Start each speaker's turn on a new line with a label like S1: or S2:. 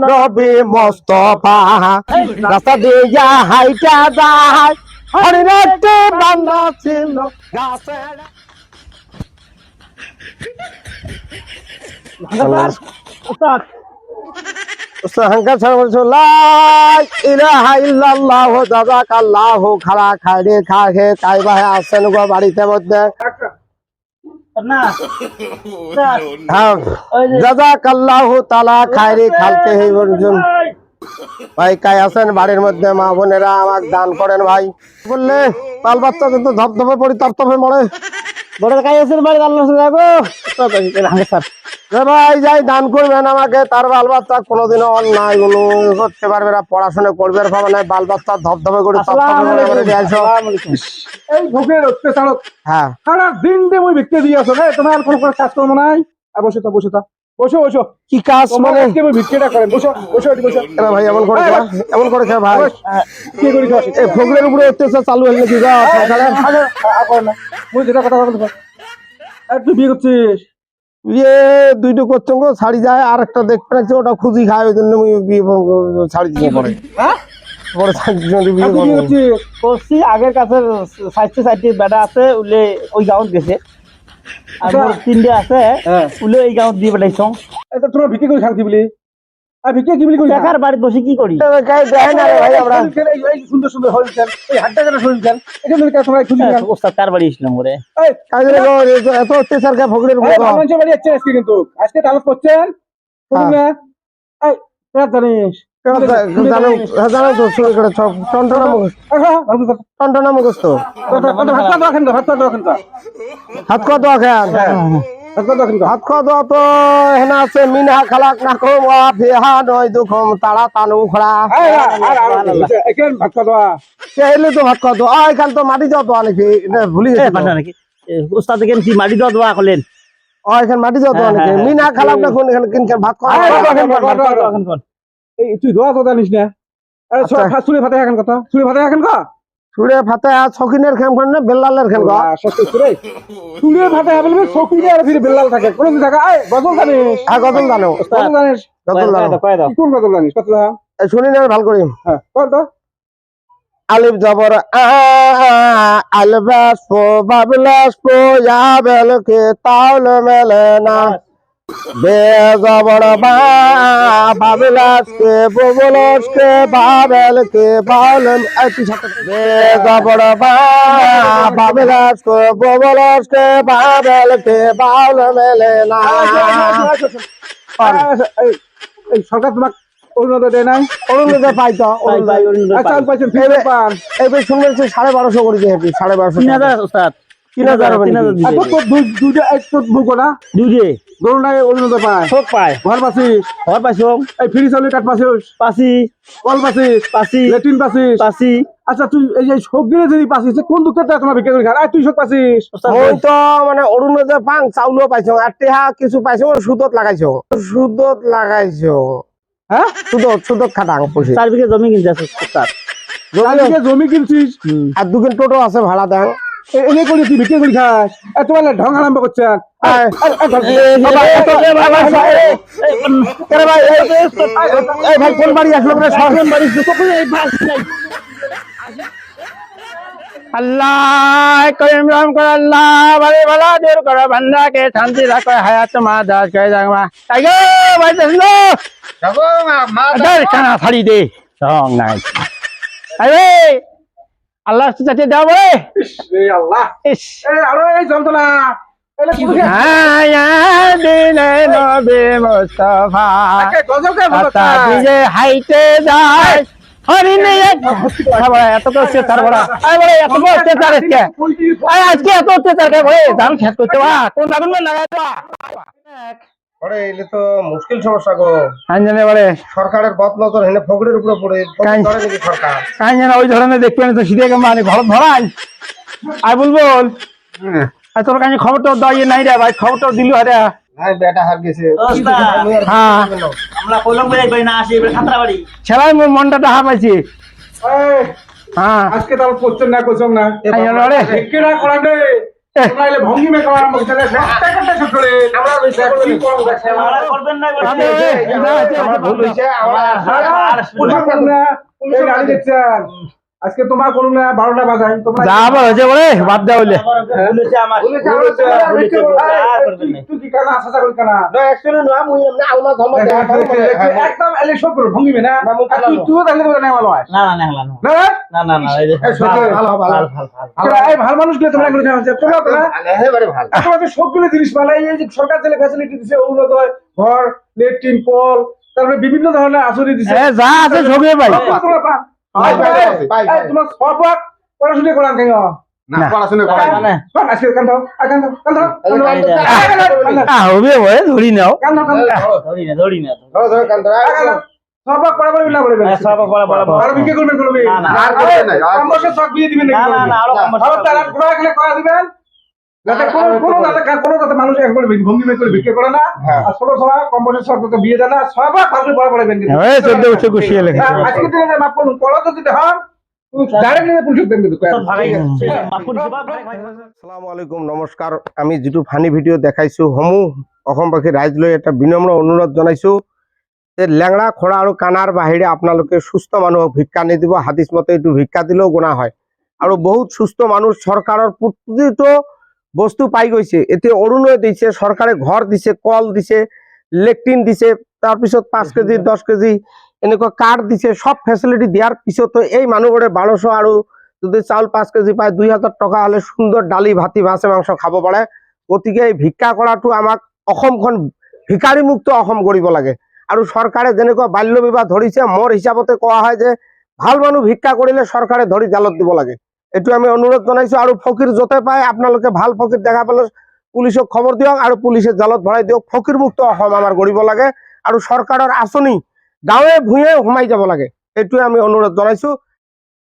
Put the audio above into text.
S1: নবী মোস্তফা রাস্তা দিয়া হাইটা যায় হরিণাতে বান্ধা ছিল গাছে হাঙ্কা ছাড়া বলছো ইলাহা ইল্লাল্লাহ জাযাকাল্লাহু খালা খাইরে খাহে কাই ভাই আছেন গো বাড়িতে মধ্যে জাযাকাল্লাহু তাআলা খাইরে খালতে হে বলছেন ভাই কাই আছেন বাড়ির মধ্যে মা বোনেরা আমাকে দান করেন ভাই বললে বাল বাচ্চা তো ধপধপে পড়ি তপতপে মরে বড় কাই আছেন বাড়ি আল্লাহ যাবো ভাই যাই দান করবেন আমাকে তার বাল বাচ্চা কোনোদিনও অন্যায় কোনো করতে পারবে না পড়াশোনা করবে পাবে না বাল বাচ্চা ধপধপে করে
S2: এই ভোগের অত্যাচারক হ্যাঁ সারা দিন দিয়ে মই বিক্রি দিয়ে আসো না তোমার আর কোনো কাজ করবো নাই বসে তো বসে বসো
S1: কি কাজ মানে
S2: বিক্রিটা করেন বসো
S1: ভাই এমন করে খা ভাই
S2: কি করি
S1: এই ভোগের উপরে অত্যাচার চালু হলে কি গা
S2: মুই যেটা কথা বলতে তুই বিয়ে করছিস
S1: বিয়ে দুইটা করছো গো ছাড়ি যায় আর একটা দেখতে পাচ্ছি ওটা খুঁজি খায় ওই জন্য বিয়ে ছাড়ি দিয়ে পরে
S3: করছি আগের কাছে সাইডে বেড়া আছে উলে ওই গাঁৱত গেছে আর তিনটে আছে উলে এই গাঁৱত দিয়ে পেলাইছ
S2: তোমার বিক্রি করে খান কি বলি আর বিক্রি কি বলি
S3: দেখার বাড়িতে বসে কি করি
S2: সুন্দর সুন্দর হরিণ এই হাটটা কেন হরিণ এখানে তোমরা খুঁজি
S3: ওস্তাদ কার বাড়ি ছিলাম করে
S1: এত অত্যাচার কে ভোগের উপরে
S2: মানুষের বাড়ি যাচ্ছে আজকে কিন্তু আজকে তাহলে করছেন জানিস
S1: জানো তো শুরু করে টন্টনা মুখস্থ হাত খোয়া দোয়া খান হাত খোয়া দোয়া তো হেনা আছে মিনা খালাক না কম ফেহা নয় দুখম তারা তানু খড়া এলে তো ভাত খোয়া দোয়া এখান তো মাটি দেওয়া দোয়া নাকি ভুলি
S3: নাকি ওস্তাদ কি মাটি দেওয়া দোয়া করলেন
S1: এখানে মাটি দেওয়া দোয়া নাকি মিনা খালাক না কোন এখানে ভাত খোয়া
S2: তুই দোয়া তো জানিস না চুলে ফাতে এখন কথা চুলে ফাতে এখন কা
S1: চুলে ফাতে শকিনের খেম খান না বেল্লালের খেম কা
S2: চুলে ফাতে বলবে শকিনে আর ফিরে বেল্লাল থাকে কোন দিন থাকে আয় গজল জানিস
S1: গজল জানো
S2: গজল জানিস
S1: গজল জানো
S2: কোন গজল জানিস কত
S1: শুনি না ভালো করি
S2: হ্যাঁ কর তো
S1: আলিফ জবর আলবাস পো বাবলাস পো ইয়া বেলকে তাওল মেলে না বে জবর বা বাবলাস কে ববলাস কে বাবেল কে বাউলম আতি সাথে বে জবর বা বাবলাস কে ববলাস কে বাবেল কে বাউল মেলে না
S2: এই সরকার তোমাকে অরুণোদয় দেয় নাই
S1: অরুণোদয় পাইতো এবার শুনবেন 1250 করে দিয়ে 1250
S3: 3000 ওস্তাদ
S1: 3000
S2: অরুণোদয় পায়
S3: সব পায়
S2: ঘর পাচ্ছিস
S3: ঘর পাইছো
S2: এই ফ্রি চাউলের কাঠ পাচ্ছিস
S3: পাসি
S2: কল পাচ্ছিস
S3: পাসি
S2: ল্যাট্রিন পাচ্ছিস
S3: পাসি
S2: আচ্ছা তুই এই যে সবগুলো যদি পাচ্ছিস কোন দুঃখের তোমার ভিক্ষা করে খা তুই সব পাচ্ছিস
S1: ওই তো মানে অরুণোদয় পাং চাউলও পাইছো আর টেহা কিছু পাইছো সুদত লাগাইছো
S2: হ্যাঁ
S1: সুদত খাটাং পয়সা
S3: 4 বিঘা জমি কিনতে আছে ওস্তাদ
S2: জমি কিনছিস
S1: আর দুজন টোটো আছে ভাড়া দেন
S2: এনে করে তুই ভিক্ষা করে খাস তোমার ঢং আরম্ভ করছেন
S1: ভাই কোন বাড়ি আসলো বাড়ি अल्लाह करीम राम कर अल्लाह बड़े भला दूर करो बंदा के शांति रखो हयात मादास कह जाऊंगा आयो भाई दसनो
S2: जागो
S1: डर खाना फाड़ी दे सॉन्ग नाइट अरे अल्लाह से चाचे जाओ बे
S2: ए अल्लाह
S1: इस
S2: ए আরো এই জমতলা এলে পুরো
S1: आया दिन नबी मुस्तफा
S2: গজল কে
S1: आता दिए हाइटे जाए अरे नहीं बड़ा এত তো অত্যাচার বড় আরে বড় এত তো অত্যাচার আজকে আরে আজকে এত অত্যাচার কে বড় দাম শেষ করতে বা কোন লাগুন না লাগাই তো বড় এলে তো মুশকিল সমস্যা গো জানে বড় সরকারের বদ নজর হেনে ফগড়ের উপরে পড়ে করে নাকি সরকার কাই জানা ওই ধরনের দেখবেন তো সিধে কে মানে ঘর ধরাই আই বলবল আর তোর কাছে খবর তো দাইয়ে নাই রে ভাই খবর তো দিলু আরে ভাই বেটা হার গেছে হ্যাঁ
S3: আমরা কলম বের করি না আসি খাতরা বাড়ি
S1: ছেলাই মোর মনটা ডাহা পাইছি
S2: এই
S1: হ্যাঁ
S2: আজকে তার কোশ্চেন না কোশ্চেন না
S1: আই জানো রে
S2: ভিক্ষা করা দে তোমরা এলে ভঙ্গি মে করা আরম্ভ করতে প্রত্যেকটা সূত্রে আমরা কি করব
S3: ঝামেলা করবেন না বলছি।
S2: আমার ভুল হইছে পুলিশ গাড়ি দেখছেন আজকে তোমার করুন না 12টা বাজাই তোমরা
S1: যা আবার হয়েছে বলে বাদ দেওয়া হইলে
S3: বলেছে আমার
S2: তুই কি কানা আশা করি কানা একদম এলে সব করো ভঙ্গি মে না তুই তাহলে তো না ভালো হয়
S3: না না না না
S2: না
S3: না না এই যে
S2: এই ভালো মানুষগুলো তোমরা এগুলো জানো তোমরা তো না তোমরা তো সবগুলো জিনিস পালে এই যে সরকার থেকে ফ্যাসিলিটি দিছে অরুণোদয় ঘর লেট্রিন কল তারপরে বিভিন্ন ধরনের আসনি দিছে
S1: যা আছে সবই ভাই
S2: তোমার সব পড়াশোনা করান কেন আজকে কান দাও
S1: হবে ভাই ধরি নাও
S3: ধরি না
S2: সব পড়াবার না বলে
S3: সব বড় বড়
S2: আর বিকে করবেন করবে কম বয়সে সব বিয়ে দিবেন
S3: না না না আরো কম
S2: আবার তারা ঘোরা গেলে করা দিবেন যাতে কোনো যাতে মানুষ একবার ভঙ্গি মে করে বিক্রি করে না আর ছোট ছোট কম বয়সে সব বিয়ে দেয় না সব ফালতু বড় বড় বেন
S1: ওই 14 বছর খুশি হলে
S2: আজকে দিনে মাপ করুন কলা যদি হন ডাইরেক্ট নিয়ে পুলিশ দেন কিন্তু
S3: সব ভাগাই গেছে মাপুন দিবা ভাই
S4: আসসালামু আলাইকুম নমস্কাৰ আমি যিটো ফানি ভিডিঅ' দেখাইছো সমূহ অসমবাসী ৰাইজ লৈ এটা বিনম্ৰ অনুৰোধ জনাইছো যে লেংৰা খৰা আৰু কাণাৰ বাহিৰে আপোনালোকে সুস্থ মানুহক ভিক্ষা নিদিব হাদিছ মতে এইটো ভিক্ষা দিলেও গুণা হয় আৰু বহুত সুস্থ মানুহ চৰকাৰৰ প্ৰতিটো বস্তু পাই গৈছে এতিয়া অৰুণোদয় দিছে চৰকাৰে ঘৰ দিছে কল দিছে লেট্ৰিন দিছে তাৰপিছত 5 কেজি 10 কেজি এনেকুৱা কাৰ্ড দিছে সব ফেচিলিটি দিয়াৰ পিছতো এই মানুহবোৰে 1200 আৰু যদি চাউল 5 কেজি পায় 2000 টকা হলে সুন্দর ডালি ভাতি মাছে মাংস খাব পাৰে গতিকে এই ভিক্ষা কৰাটো আমাক অসমখন ভিকাৰী মুক্ত অসম কৰিব লাগে আৰু চৰকাৰে যেনেকুৱা বাল্য বিবাহ ধৰিছে মোৰ হিচাপতে কোৱা হয় যে ভাল মানুহ ভিক্ষা কৰিলে চৰকাৰে ধৰি জালত দিব লাগে এইটো আমি অনুৰোধ জনাইছো আৰু ফকিৰ যতে পায় আপোনালোকে ভাল ফকিৰ দেখা পালে পুলিচক খবৰ দিয়ক আৰু পুলিচে জালত ভৰাই দিয়ক ফকিৰ মুক্ত অসম আমাৰ কৰিব লাগে আৰু চৰকাৰৰ আঁচনি গাঁৱে ভূঞে সোমাই যাব লাগে এইটোৱে আমি অনুৰোধ জনাইছো